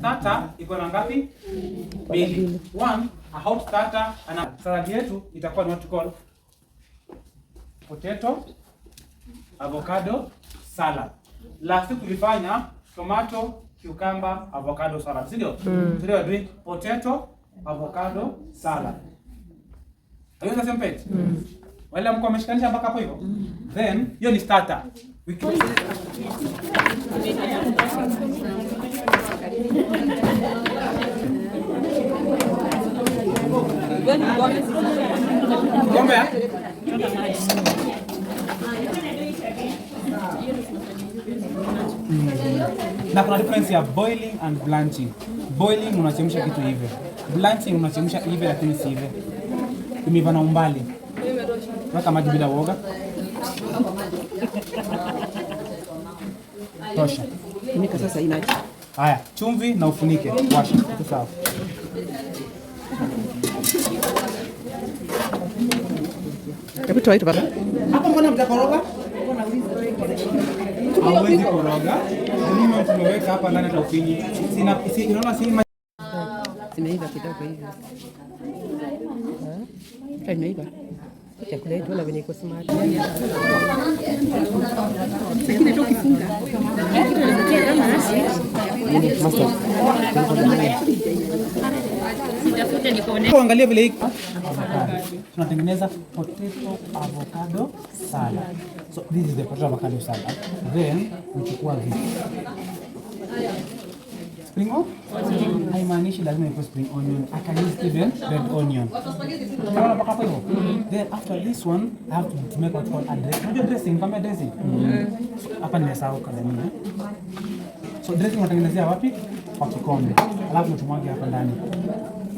starter iko na ngapi? 2. One, a hot starter, na salad yetu itakuwa what call potato avocado salad. Last week tulifanya tomato cucumber avocado salad, si ndio? Today we are doing potato avocado salad. Are you on the same page? Wale mko ameshikanisha mpaka hapo hivyo? Then hiyo ni starter. Gombe ya? Na kuna difference ya boiling and blanching. Boiling unachemsha kitu hivi. Blanching unachemsha hivi lakini si hivi. Imeiva na umbali. Weka maji bila woga. Tosha. Funika sasa inaje. Haya, chumvi na ufunike. Washa. Iko sawa. Hebu toa hiyo baba. Hapa mbona mtakoroga? Hawezi koroga. Mimi tumeweka hapa ndani taufinyi. Unaona si Zimeiva kidogo hivi. Imeiva. Chakula yetu na venye iko smart. Lakini tu kifunga. Angalia vile hiki. Tunatengeneza potato avocado salad. So this is the potato avocado salad. Then uchukua vitu. Spring onion? Haimaanishi lazima iwe spring onion. I can use even red onion. Unaona mpaka hapo hivyo? Then after this one, I have to make what's called a dressing. Unajua dressing, kama dressing. Hapa nimesahau kadhamini. So dressing unatengenezea wapi? Kwa kikombe. Alafu utumwage hapa ndani.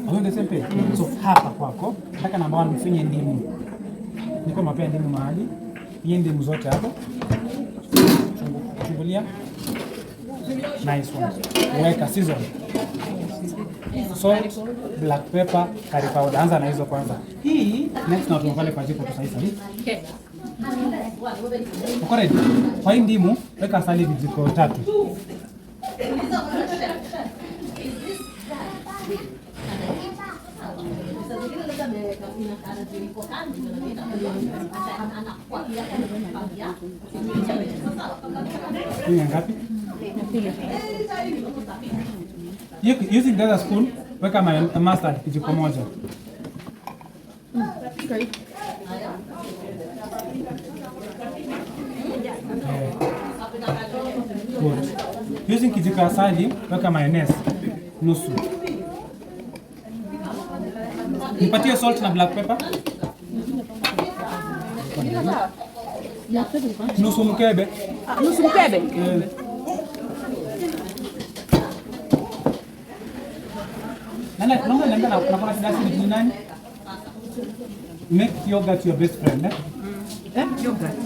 Are you the same page? So hapa kwako, nataka namba 1 mfinye ndimu. Niko mapea ndimu mahali. Hii ndimu zote hapo. Chungulia. Nice one. Weka season. Salt, black pepper, curry powder. Anza na hizo kwanza. Hii next na tumpale kwa jiko tu sasa. Okay. Uko ready? Kwa hii ndimu weka asali vijiko 3. Hii ngapi? Using the other spoon, weka mustard kijiko moja. Okay. Good. Using kijiko asali, weka mayonnaise nusu. Nipatie salt na black pepper. Nusu mkebe. Nusu mkebe? Naomba niambia na kuna kidasi ni nani? Make yogurt your best friend, Yogurt.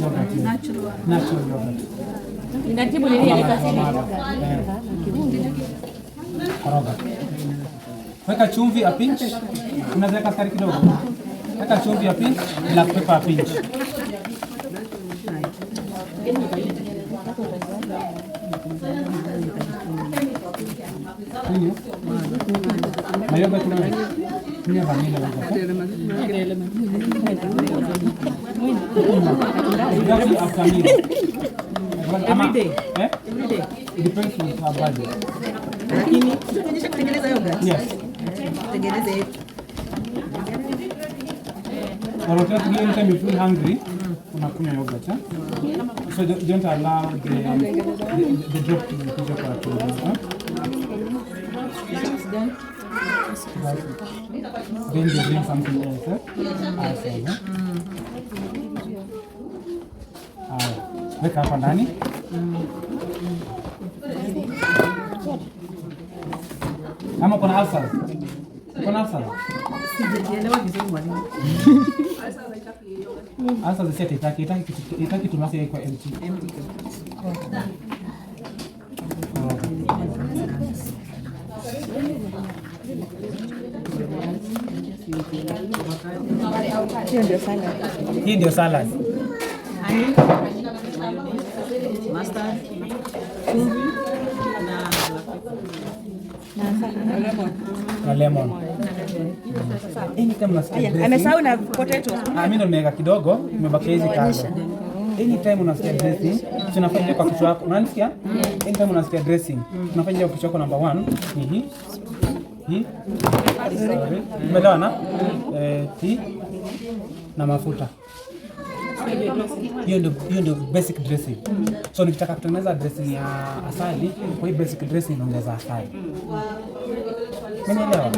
Natural yogurt. Inatibu nini ile kasini? Koroga. Weka chumvi a pinch. Unaweka sukari kidogo. Weka chumvi a pinch, black pepper a pinch. Na yogurt ni vanilla yogurt. Every day. Every day. It depends on your budget. Lakini tunaonyesha kutengeneza yogurt. Yes. Tengeneze. Or anytime you feel hungry, unakunywa yogurt. So don't allow the drop to be then you bring something else. Weka hapa ndani. Ama kuna ulcers? Kuna ulcers? Sijaelewa vizuri mwalimu. Ulcers sisi itaki tumasi kwa empty. Hii ndio salad. Mustard, chumvi na na lemon. Anytime unasikia dressing. Amesahau na potato. Mimi ndo nimeweka kidogo, nimebaki hizi kando. Anytime unasikia dressing, tunafanya kwa kichwa chako. Unanisikia? Anytime unasikia dressing, tunafanya kwa kichwa chako number 1 ni hii. Sorry. Umeelewana? Hii na mafuta. Hiyo ndio basic dressing. So nikitaka kutengeneza dressing ya asali, kwa hii basic dressing naongeza asali. Umeelewa?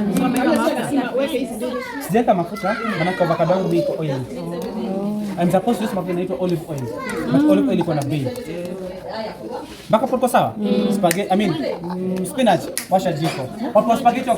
Sijaweka mafuta, maana kwa avocado yangu iko oil. I'm supposed to use mafuta inaitwa olive oil. But olive oil iko na bei. Baka porko sawa? Spaghetti, spinach, washa jiko. Wapo spaghetti